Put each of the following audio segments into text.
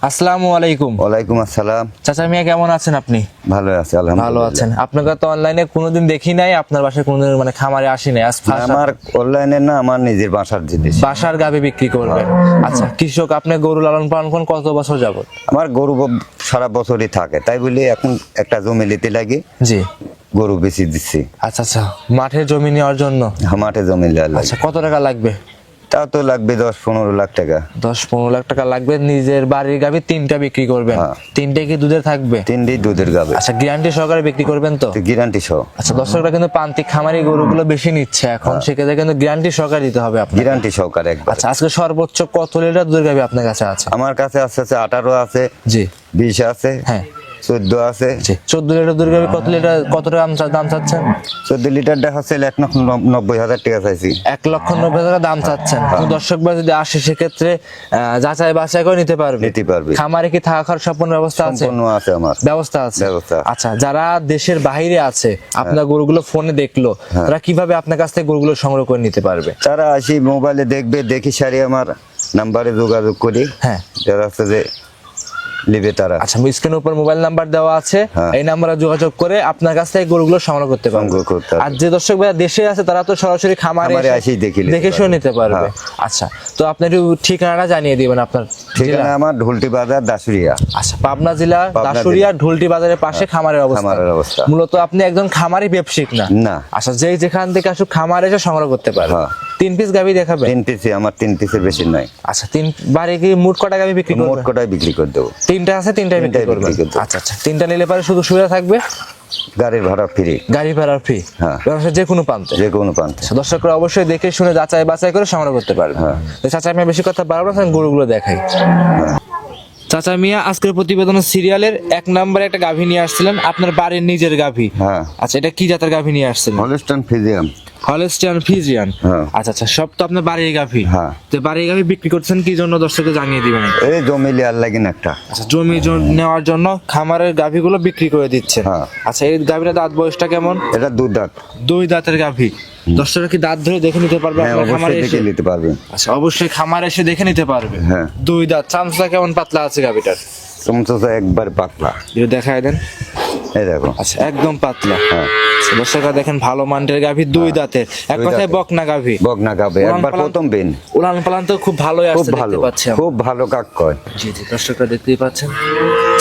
আসসালামু আলাইকুম। ওয়ালাইকুম আসসালাম। চাচা মিয়া কেমন আছেন আপনি? ভালো আছি আলহামদুলিল্লাহ। ভালো আছেন? আপনাকে তো অনলাইনে কোনোদিন দেখি নাই, আপনার বাসায় কোনোদিন মানে খামারে আসি নাই। আজ আমার অনলাইনে না, আমার নিজের বাসার জিনিস। বাসার গাভী বিক্রি করবেন? আচ্ছা, কৃষক, আপনি গরু লালন পালন করেন কত বছর যাবত? আমার গরু সারা বছরই থাকে, তাই বলি এখন একটা জমি নিতে লাগে, জি। গরু বেশি দিচ্ছি। আচ্ছা আচ্ছা, মাঠে জমি নেওয়ার জন্য? মাঠে জমি লাগে। আচ্ছা, কত টাকা লাগবে? তা তো লাগবে 10-15 লাখ টাকা। 10-15 লাখ টাকা লাগবে। নিজের বাড়ির গাভী 3টা বিক্রি করবেন? হ্যাঁ। 3টে কি দুধের থাকবে? 3টি দুধের গাবে। আচ্ছা, গ্যারান্টি সহকারে বিক্রি করবেন তো? গ্যারান্টি সহ। আচ্ছা, দর্শকরা কিন্তু প্রান্তিক খামারি গরুগুলো বেশি নিচ্ছে এখন, সেক্ষেত্রে কিন্তু গ্যারান্টি সহকারে দিতে হবে আপনাকে। গ্যারান্টি সহকারে একবার। আচ্ছা, আজকে সর্বোচ্চ কত লিটার দুধের গাভী আপনার কাছে আছে? আমার কাছে আছে 18 আছে, জি। 20 আছে, হ্যাঁ, 14 আছে। জি। 14 লিটার দুধের গাভী কত লিটার, কত টাকা দাম চাচ্ছেন? 14 লিটারটা হচ্ছে 1,90,000 টাকা চাইছি। 1,90,000 টাকা দাম চাচ্ছেন। দর্শক ভাই যদি আসে সেক্ষেত্রে যাচাই বাছাই করে নিতে পারবে? নিতে পারবে। খামারে কি থাকা খাওয়ার সম্পূর্ণ ব্যবস্থা আছে? সম্পূর্ণ আছে আমার ব্যবস্থা আছে। ব্যবস্থা। আচ্ছা, যারা দেশের বাইরে আছে আপনার গরুগুলো ফোনে দেখলো, তারা কিভাবে আপনার কাছ থেকে গরুগুলো সংগ্রহ করে নিতে পারবে? তারা আসি মোবাইলে দেখবে, দেখি সারি আমার নাম্বারে যোগাযোগ করি। হ্যাঁ, যারা আছে যে লিবে তারা। আচ্ছা, স্ক্রিনের উপর মোবাইল নাম্বার দেওয়া আছে, এই নাম্বারে যোগাযোগ করে আপনার কাছ থেকে গরুগুলো সংগ্রহ করতে পারবে। সংগ্রহ করতে পারবে। আর যে দর্শক ভাইরা দেশে আছে তারা তো সরাসরি খামারে এসে দেখে শুনে নিতে পারবে। আচ্ছা, তো আপনি একটু ঠিকানাটা জানিয়ে দিবেন আপনার। ঠিকানা আমার ঢুলটি বাজার, দাসুরিয়া। আচ্ছা, পাবনা জেলা দাসুরিয়া ঢুলটি বাজারের পাশে খামারের অবস্থা। মূলত আপনি একজন খামারি ব্যবসায়িক না? না। আচ্ছা, যেই যেখান থেকে আসুক খামারে এসে সংগ্রহ করতে পারবে। 3 পিস গাভী দেখাবে? 3 পিস, আমার 3 পিসের বেশি নাই। আচ্ছা, 3 বারে কি মোট কটা গাভী বিক্রি করবে? মোট কটাই বিক্রি করে দেবো। 3টা আছে, 3টাই বিক্রি করবে। আচ্ছা আচ্ছা, 3টা নিলে পরে শুধু সুবিধা থাকবে গাড়ির ভাড়া ফ্রি। গাড়ি ভাড়া ফ্রি? হ্যাঁ, ব্যবসা যে কোনো প্রান্তে? যে কোনো প্রান্তে। দর্শকরা অবশ্যই দেখে শুনে যাচাই বাছাই করে সংগ্রহ করতে পারবে। চাচা আমি বেশি কথা বারবার গরুগুলো দেখাই। চাচা মিয়া আজকের প্রতিবেদনের সিরিয়ালের 1 নম্বরে একটা গাভী নিয়ে আসছিলেন, আপনার বাড়ির নিজের গাভী। হ্যাঁ। আচ্ছা, এটা কি জাতের গাভী নিয়ে আসছিলেন? Holstein Friesian. Holstein Friesian. হ্যাঁ। আচ্ছা আচ্ছা, সব তো আপনার বাড়ির গাভী। হ্যাঁ। তো বাড়ির গাভী বিক্রি করছেন কি জন্য দর্শককে জানিয়ে দিবেন? এই জমি লিয়ার লাগিন একটা। আচ্ছা, জমি নেওয়ার জন্য খামারের গাভীগুলো বিক্রি করে দিচ্ছেন। হ্যাঁ। আচ্ছা, এই গাভীর দাঁত বয়সটা কেমন? এটা 2 দাঁত। 2 দাঁতের গাভী। দর্শকরা কি দাঁত ধরে দেখে নিতে পারবে আপনার খামারে এসে? দেখে নিতে পারবে। আচ্ছা, অবশ্যই খামারে এসে দেখে নিতে পারবে। হ্যাঁ। 2 দাঁত। চামচা কেমন পাতলা আছে গাভীটার? সমস্যা একবার পাতলা। একটু দেখায় দেন। এই দেখো। আচ্ছা, একদম পাতলা। হ্যাঁ। দর্শকরা দেখেন, ভালো মানের গাভী, 2 দাঁতের, এক কথায় বকনা গাভী। বকনা গাবে, একবার প্রথম বিন। উলান পালান তো খুব ভালোই খুব আসছে, ভালো, দেখতে পাচ্ছেন। খুব ভালো কাক কয়। জি জি, দর্শকরা দেখতেই পাচ্ছেন।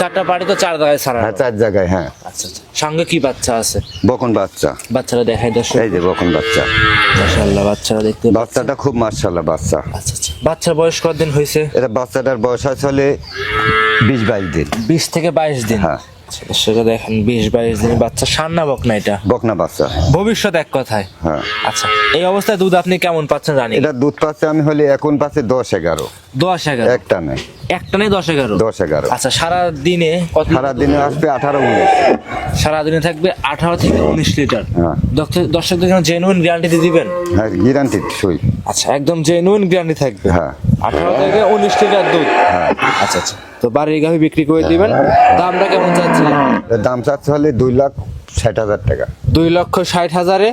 4টা পাড়ি তো 4 জায়গায় ছাড়া। হ্যাঁ, 4 জায়গায়। হ্যাঁ। আচ্ছা আচ্ছা, সঙ্গে কি বাচ্চা আছে? বকন বাচ্চা। বাচ্চারা দেখাই দর্শক। এই যে বকন বাচ্চা। মাশাআল্লাহ, বাচ্চারা দেখতে পাচ্ছেন। বাচ্চাটা খুব মাশাআল্লাহ বাচ্চা। আচ্ছা আচ্ছা, বাচ্চার বয়স কতদিন হয়েছে? এটা বাচ্চাটার বয়স আসলে 20-22 দিন। 20 থেকে 22 দিন। হ্যাঁ। সেটা দেখেন, 20-22 দিন বাচ্চা। সান্না বকনা এটা? বকনা বাচ্চা। ভবিষ্যৎ এক কথায়। হ্যাঁ। আচ্ছা, এই অবস্থায় দুধ আপনি কেমন পাচ্ছেন জানি? এটা দুধ পাচ্ছে আমি হলে এখন পাচ্ছে 10-11। 10-11? একটা নেই, একটা নেই, 10-11? 10-11। আচ্ছা, সারা দিনে কত? সারা দিনে আসবে 18-19। সারা দিনে থাকবে 18 থেকে 19 লিটার। হ্যাঁ। দর্শকদের জেনুইন গ্যারান্টি দিয়ে দিবেন? হ্যাঁ, গ্যারান্টি সই। আচ্ছা, একদম জেনুইন গ্যারান্টি থাকবে। হ্যাঁ। 18 থেকে 19 লিটার দুধ। হ্যাঁ। আচ্ছা আচ্ছা, তো বাড়ির গাভী বিক্রি করে দিবেন। দামটা কেমন চাচ্ছিলেন? এর দাম চাচ্ছে হলে 2,60,000 টাকা। 2,60,000-এ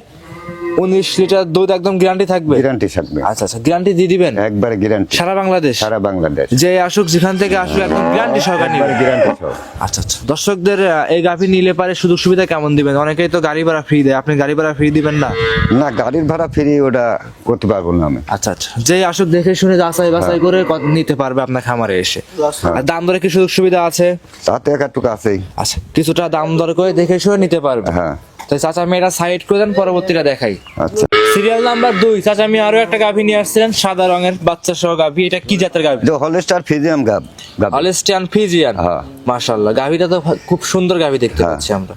19 লিটার দুধ একদম গ্যারান্টি থাকবে? গ্যারান্টি থাকবে। আচ্ছা আচ্ছা, গ্যারান্টি দিয়ে দিবেন? একবারে গ্যারান্টি। সারা বাংলাদেশ? সারা বাংলাদেশ। যে আসুক, যেখান থেকে আসবে, একদম গ্যারান্টি সহকারে নিবে? গ্যারান্টি সহ। আচ্ছা আচ্ছা, দর্শকদের এই গাভী নিলে পারে সুযোগ সুবিধা কেমন দিবেন? অনেকেই তো গাড়ি ভাড়া ফ্রি দেয়, আপনি গাড়ি ভাড়া ফ্রি দিবেন না? না, গাড়ির ভাড়া ফ্রি ওটা করতে পারবো না আমি। আচ্ছা আচ্ছা, যে আসুক দেখে শুনে যাচাই বাছাই করে নিতে পারবে আপনার খামারে এসে। আর দাম দরে কি সুযোগ সুবিধা আছে? তাতে একটুকু আছেই। আচ্ছা, কিছুটা দাম দর করে দেখে শুনে নিতে পারবে। হ্যাঁ। তো চাচা আমি এটা সাইড করে দেন, পরবর্তীটা দেখাই। আচ্ছা। সিরিয়াল নাম্বার 2, চাচা আমি আরো একটা গাভী নিয়ে আসছিলেন, সাদা রঙের বাচ্চা সহ গাভী। এটা কি জাতের গাভী? যে হলস্টার ফ্রিজিয়ান গাব। Holstein Friesian. হ্যাঁ। মাশাআল্লাহ, গাভীটা তো খুব সুন্দর গাভী দেখতে পাচ্ছি আমরা।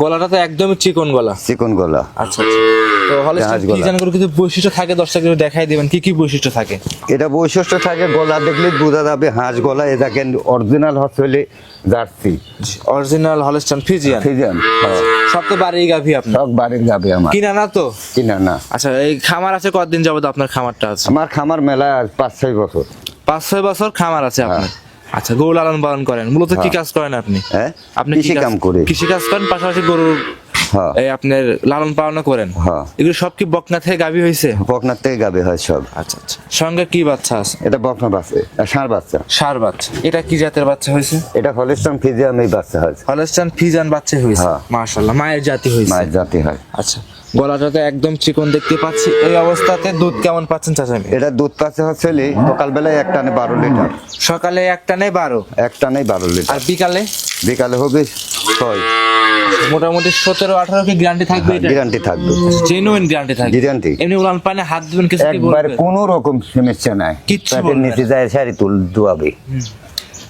গলাটা তো একদমই চিকন গলা। চিকন গলা। আচ্ছা আচ্ছা, তো হলস্টাইন ফ্রিজিয়ান করে কিছু বৈশিষ্ট্য থাকে, দর্শকদের দেখাই দিবেন কি কি বৈশিষ্ট্য থাকে? এটা বৈশিষ্ট্য থাকে, গলা দেখলে বোঝা যাবে হাঁস গলা। এ দেখেন অরিজিনাল হচ্ছে jersey. Original Holstein Friesian. Friesian. সব তো বাড়ির গাভী আপনার? সব বাড়ির গাবে আমার। কিনা না তো? কিনা না। আচ্ছা, এই খামার আছে কতদিন যাবত আপনার খামারটা আছে? আমার খামার মেলা 5-6 বছর। 5-6 বছর খামার আছে আপনার? আচ্ছা, গরু লালন পালন করেন। মূলত কি কাজ করেন আপনি? হ্যাঁ, আপনি কৃষি কাম করি। কৃষি কাজ করেন, পাশাপাশি গরু হ্যাঁ। এই আপনার লালন পালন করেন, হ্যাঁ। এগুলো সব কি বকনা থেকে গাভী হয়েছে? বকনার থেকে গাবে হয় সব। আচ্ছা আচ্ছা, সঙ্গে কি বাচ্চা আছে? এটা বকনা বাচ্চা, ষাঁড় বাচ্চা। ষাঁড় বাচ্চা। এটা কি জাতের বাচ্চা হয়েছে? এটা হলিস্টান ফিজিয়াম এই বাচ্চা হয়েছে। হলস্টাইন ফ্রিজিয়ান বাচ্চা হয়েছে। হ্যাঁ। মাশাআল্লাহ, মায়ের জাতি হয়েছে। মায়ের জাতি হয়। আচ্ছা, গলাটা তো একদম চিকন দেখতে পাচ্ছি। এই অবস্থাতে দুধ কেমন পাচ্ছেন চাচা? এটা দুধ পাচ্ছে হচ্ছে সকালবেলায় এক টানে 12 লিটার। সকালে একটা নেই 12, এক টানে 12 লিটার। আর বিকালে বিকালে হবে 6। মোটামুটি 17-18 কি গ্যারান্টি থাকবে? এটা গ্যারান্টি থাকবে, জেনুইন গ্যারান্টি থাকবে। গ্যারান্টি। এমনি উলান পানে হাত দিবেন কিছু কি একবারে বলবে? কোনো রকম সমস্যা নাই। কিচ্ছু পেটের বলবে নিচে যায় শাড়ি তুল দুয়াবে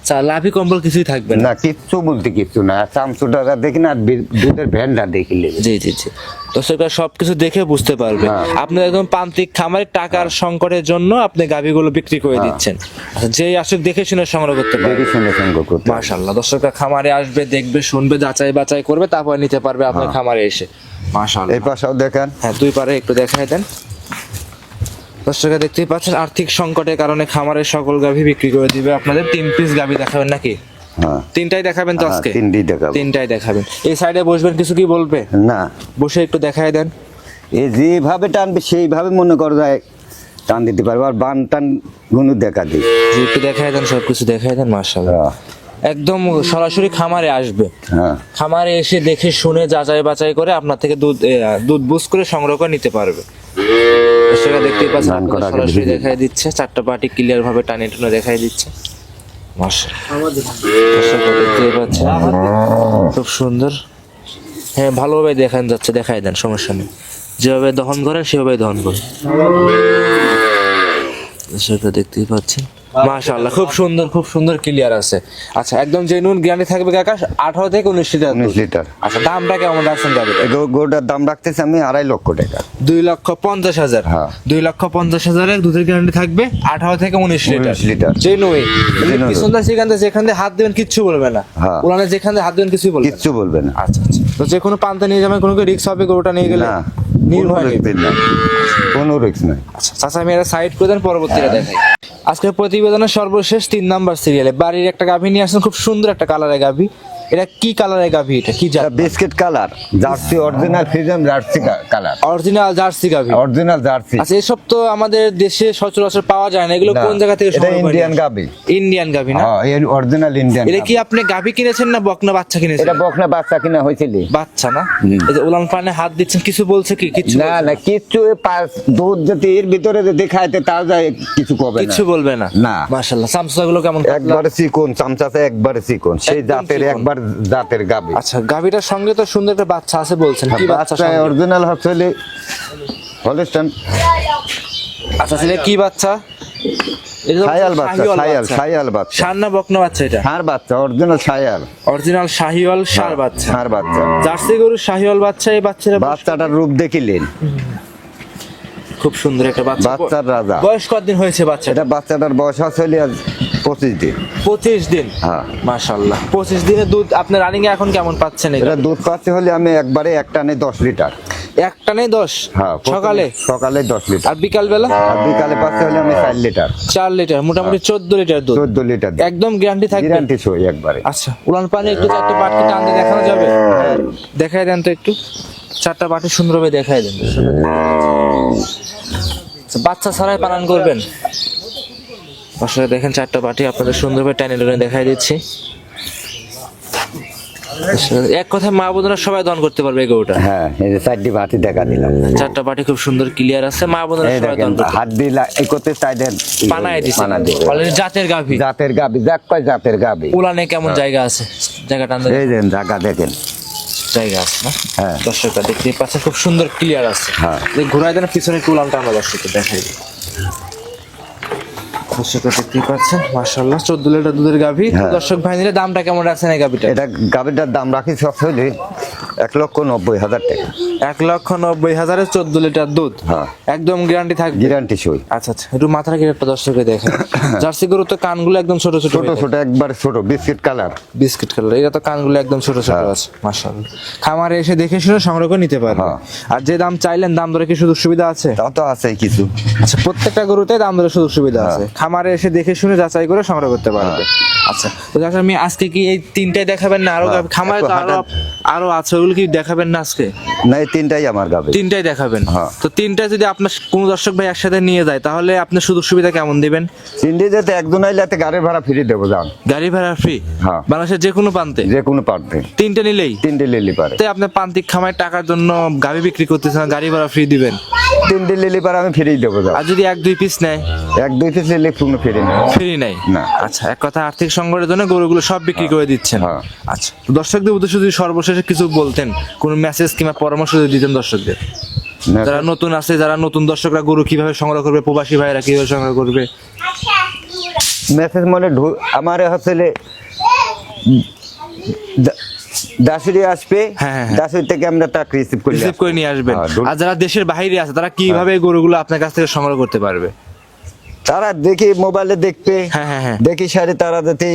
চা লাভি কম্বল কিছুই থাকবে না। না, কিচ্ছু বলতে কিচ্ছু না। চামচুটা দেখি না, আর দুধের ভ্যানটা দেখি লেগে। জি জি জি, দর্শকরা সবকিছু দেখে বুঝতে পারবে। হ্যাঁ। আপনি একদম প্রান্তিক খামারের টাকার সংকটের জন্য আপনি গাভীগুলো বিক্রি করে দিচ্ছেন। আচ্ছা, যেই আসুক দেখে শুনে সংগ্রহ করতে পারবে। দেখি শুনে সঙ্গে করতে হবে। মাশাআল্লাহ, দর্শকরা খামারে আসবে, দেখবে, শুনবে, যাচাই বাছাই করবে, তারপর নিতে পারবে আপনার খামারে এসে। মাশাআল্লাহ। এই পাশাও দেখেন। হ্যাঁ, দুই পারে একটু দেখাই দেন। দর্শকরা দেখতেই পাচ্ছেন, আর্থিক সংকটের কারণে খামারের সকল গাভী বিক্রি করে দিবে আপনাদের। 3 পিস গাভী দেখাবেন নাকি? হ্যাঁ, তিনটাই দেখাবেন তো আজকে? তিনটি দেখাবো। তিনটাই দেখাবেন। এই সাইডে বসবেন, কিছু কি বলবে? না, বসে একটু দেখাই দেন। এ যেভাবে টানবে সেইভাবে মনে করা যায় টান দিতে পারবে। আর বান টান গুলো দেখা দিই। জি, একটু দেখাই দেন, সবকিছু দেখাই দেন। মাশাআল্লাহ, হ্যাঁ, একদম সরাসরি খামারে আসবে। হ্যাঁ, খামারে এসে দেখে শুনে যাচাই বাছাই করে আপনার থেকে দুধ বুঝ করে সংগ্রহ করে নিতে পারবে। সেটা দেখতেই পাচ্ছেন, দান করা আপনাদের আগে সরাসরি দেখে দেখাই দিচ্ছে। 4টা পাটি ক্লিয়ার ভাবে টানে টুনে দেখাই দিচ্ছে। মাশাআল্লাহ, দর্শকরা দেখতেই পাচ্ছেন, খুব সুন্দর। হ্যাঁ, ভালোভাবে দেখান যাচ্ছে, দেখাই দেন, সমস্যা নেই। যেভাবে দহন করেন সেভাবে দহন করেন। দর্শকরা দেখতেই পাচ্ছেন, মাশাআল্লাহ, খুব সুন্দর, খুব সুন্দর ক্লিয়ার আছে। আচ্ছা, একদম জেনুইন গ্যারান্টি থাকবে কাকা। 18 থেকে 19 লিটার। 19 লিটার। আচ্ছা, দামটা কেমন রাখছেন গাড়িটা? এই গরুটার দাম রাখতেছি আমি 2.5 লক্ষ টাকা। 2,50,000। হ্যাঁ। 2,50,000 এর দুধের গ্যারান্টি থাকবে 18 থেকে 19 লিটার। 19 লিটার। জেনুইন। Genuine। পিছনটা সেখানে যেখানে হাত দিবেন কিচ্ছু বলবে না। হ্যাঁ। উলানে যেখানে হাত দিবেন কিছুই বলবে না। কিচ্ছু বলবে না। আচ্ছা আচ্ছা, তো যে কোনো পান্তা নিয়ে যাবেন, কোনো কি রিস্ক হবে গরুটা নিয়ে গেলে? না, নির্ভয় কোনো নেই। risk নাই, কোনো রিস্ক নাই। আচ্ছা, চাচা আমি এটা সাইড করে দেন, পরবর্তীটা দেখাই। আজকের প্রতিবেদনের সর্বশেষ 3 নাম্বার সিরিয়ালে বাড়ির একটা গাভী নিয়ে আসছেন, খুব সুন্দর একটা কালারের গাভী। এটা কি কালারের গাভী? এটা কি জাত? Biscuit colour, jersey, original Friesian jersey colour, original jersey গাভী। Original jersey. আচ্ছা, এসব তো আমাদের দেশে সচরাচর পাওয়া যায় না। এগুলো না, কোন জায়গা থেকে এটা সংগ্রহ করে ইন্ডিয়ান নিয়ে আসেন? গাভী। ইন্ডিয়ান গাভী না? হ্যাঁ, এই অরিজিনাল ইন্ডিয়ান। এটা কি আপনি গাভী কিনেছেন না বকনা বাচ্চা কিনেছেন? এটা বকনা বাচ্চা কিনা হয়েছিল। বাচ্চা না? এই যে উলান পানে হাত দিচ্ছেন, কিছু বলছে কি? কিছু না না, কিচ্ছু দুধ যদি এর ভিতরে যদি খাইতে তাও যায় কিছু কবে না। কিছু বলবে না? না। মাশাআল্লাহ, চামচা গুলো কেমন? একবারে চিকন, চামচাতে একবারে চিকন, সেই একদম জাতের চিকন। একবার জাতের গাভী। আচ্ছা, গাভীটার সঙ্গে তো সুন্দর একটা বাচ্চা আছে বলছেন, কি বাচ্চা? বাচ্চা অরিজিনাল হচ্ছে হলিস্টান। আচ্ছা, সেটা কি বাচ্চা? এটা তো শায়াল বাচ্চা, শাহিওয়াল শায়াল, বাচ্চা। শায়াল বাচ্চা। ষাঁড় না বকনা বাচ্চা? এটা ষাঁড় বাচ্চা, অরিজিনাল শায়াল। অরিজিনাল শাহিওয়াল ষাঁড় বাচ্চা। ষাঁড় বাচ্চা। জার্সি গরুর শাহিওয়াল বাচ্চা। এই বাচ্চাটা বাচ্চাটার রূপ দেখিলেন, খুব সুন্দর একটা বাচ্চা। বাচ্চার রাজা। বয়স কতদিন হয়েছে বাচ্চা? এটা বাচ্চাটার বয়স হচ্ছে আজ 25 দিন। 25 দিন। হ্যাঁ। মাশাআল্লাহ, 25 দিনের দুধ আপনার রানিং এ এখন কেমন পাচ্ছেন? এটা দুধ পাচ্ছে হলে আমি একবারে এক টানে 10 লিটার। একটানে 10? হ্যাঁ, সকালে? সকালে 10 লিটার। আর বিকাল বেলা? আর বিকালে পাচ্ছে হলে আমি 4 লিটার। 4 লিটার, মোটামুটি 14 লিটার দুধ। 14 লিটার। একদম গ্যারান্টি থাকবে? গ্যারান্টি সই একবারে। আচ্ছা, উলান পানি একটু 4টা বাটি টানতে দেখানো যাবে? দেখাই দেন তো একটু, 4টা বাটি সুন্দরভাবে দেখাই দেন। আচ্ছা, বাচ্চা ছাড়াই পালন করবেন? আসলে দেখেন 4টা বাটি আপনাদের সুন্দরভাবে টানে টানে দেখাই দিচ্ছি। এক কথায় মা বোনেরা সবাই দহন করতে পারবে এই গরুটা? হ্যাঁ, এই যে 4টি বাটি দেখা দিলাম। 4টা বাটি খুব সুন্দর ক্লিয়ার আছে, মা বোনেরা এই সবাই দেখেন, দহন করতে হাত দিয়ে এই করতে চাই দেন। পানায় দিছে। পানা দিয়ে। অলরেডি জাতের গাভী। জাতের গাভী, যাক কয় জাতের গাভী। উলানে কেমন জায়গা আছে? জায়গাটা আন্দাজ? এই দেন জায়গা দেখেন। জায়গা আছে না? হ্যাঁ। দর্শকরা দেখতেই পাচ্ছেন, খুব সুন্দর ক্লিয়ার আছে। হ্যাঁ। ঘুরাই দেন পিছনে একটু, উলানটা আমরা দর্শককে দেখাই দিই। দর্শকরা দেখতেই পাচ্ছেন, মাশাআল্লাহ, 14 লিটার দুধের গাভী। হ্যাঁ। দর্শক ভাই নিলে দামটা কেমন রাখছেন এই গাভীটা? এটা গাভীটার দাম রাখি সব হইলে 1,90,000 টাকা। 1,90,000 14 লিটার দুধ। হ্যাঁ। একদম গ্যারান্টি থাকবে? গ্যারান্টি সই। আচ্ছা আচ্ছা, একটু মাথা রেখে একটা দর্শককে দেখেন। জার্সি গরু তো কানগুলো একদম ছোট ছোট ছোট হয়ে থাকে। ছোট, একবার ছোট, বিস্কিট কালার। Biscuit colour. এটা তো কানগুলো একদম ছোট ছোট হ্যাঁ। আছে, মাশাআল্লাহ। খামারে এসে দেখে শুনে সংগ্রহ করে নিতে পারবে। হ্যাঁ। আর যে দাম চাইলেন, দাম দরে কি সুযোগ সুবিধা আছে? তাও তো আছে কিছু। আচ্ছা, প্রত্যেকটা গরুতে দাম দরে সুযোগ সুবিধা আছে। খামারে এসে দেখে শুনে যাচাই করে সংগ্রহ করতে পারবে। আচ্ছা, তো চাচা আমি আজকে কি এই তিনটাই দেখাবেন না আরো হ্যাঁ, খামারে তো একটু আরো আছে, ওগুলো কি দেখাবেন না আজকে? না, এই তিনটাই আমার গাবে। তিনটাই দেখাবেন। হ্যাঁ। তো তিনটা যদি আপনার কোনো দর্শক ভাই একসাথে নিয়ে যায় তাহলে আপনি সুযোগ সুবিধা কেমন দিবেন? তিনটে যেতে একজন আইলে এতে গাড়ির ভাড়া ফ্রি দেবো, যান। গাড়ি ভাড়া ফ্রি? হ্যাঁ। বাংলাদেশের যে কোনো প্রান্তে যে কোনো পারতে তিনটে নিলেই? তিনটে লিলি পারে। তাই আপনার প্রান্তিক খামারের টাকার জন্য গাড়ি বিক্রি করতেছেন, গাড়ি ভাড়া ফ্রি দিবেন? তিনটে লিলি পারে আমি ফ্রি দেবো, যান। আর যদি এক দুই পিস নেয়? এক দুই পিস লিলি কোনো ফ্রি নেই। ফ্রি নাই? না। আচ্ছা, এক কথা আর্থিক সংকটের জন্য গরুগুলো সব বিক্রি করে দিচ্ছেন। হ্যাঁ। আচ্ছা, তো দর্শকদের উদ্দেশ্যে যদি সর্বশেষে কিছু বলতেন, কোনো মেসেজ কিংবা পরামর্শ যদি দিতেন দর্শকদের, না, যারা নতুন আছে, যারা নতুন দর্শকরা গরু কিভাবে সংগ্রহ করবে, প্রবাসী ভাইরা কিভাবে সংগ্রহ করবে? মেসেজ মানে আমার হচ্ছে দাসুরি আসবে, হ্যাঁ, হ্যাঁ, হ্যাঁ। দাসুরি থেকে আমরা টাকা রিসিভ করি, রিসিভ করে নিয়ে আসবেন। হ্যাঁ, আর যারা দেশের বাইরে আছে তারা কিভাবে গরুগুলো আপনার কাছ থেকে সংগ্রহ করতে পারবে? তারা দেখি মোবাইলে দেখবে, হ্যাঁ, হ্যাঁ, হ্যাঁ। দেখি সারি তারা যদি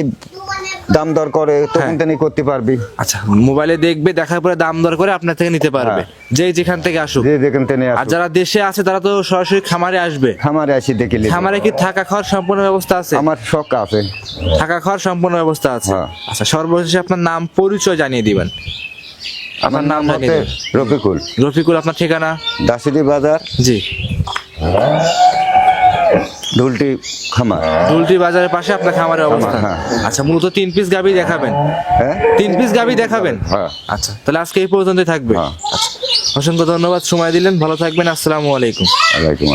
দাম দর করে তখন তিনি করতে পারবি, আচ্ছা, মোবাইলে দেখবে, দেখার পরে দাম দর করে আপনার থেকে নিতে পারবে, যেই যেখান থেকে আসুক। যে যেখান থেকে আর যারা দেশে আছে তারা তো সরাসরি খামারে আসবে। খামারে আসি দেখি লিলি। খামারে কি থাকা খাওয়ার সম্পূর্ণ ব্যবস্থা আছে? আমার শখ আছে, থাকা খাওয়ার সম্পূর্ণ ব্যবস্থা আছে। হ্যাঁ। আচ্ছা, সর্বশেষে আপনার নাম পরিচয় জানিয়ে দিবেন। আমার নাম জানিয়ে হচ্ছে দিবেন। রফিকুল, রফিকুল। আপনার ঠিকানা? দাসুরি বাজার, জি, ঢুলটি খামার। ধুলটি বাজারের পাশে আপনার খামারের অবস্থান। হ্যাঁ। আচ্ছা, মূলত 3 পিস গাবি দেখাবেন? হ্যাঁ, 3 পিস গাবি দেখাবেন? হ্যাঁ। আচ্ছা, তাহলে আজকে এই পর্যন্তই থাকবে। হ্যাঁ। আচ্ছা, অসংখ্য ধন্যবাদ, সময় দিলেন, ভালো থাকবেন, আসসালামু আলাইকুম। ওয়ালাইকুম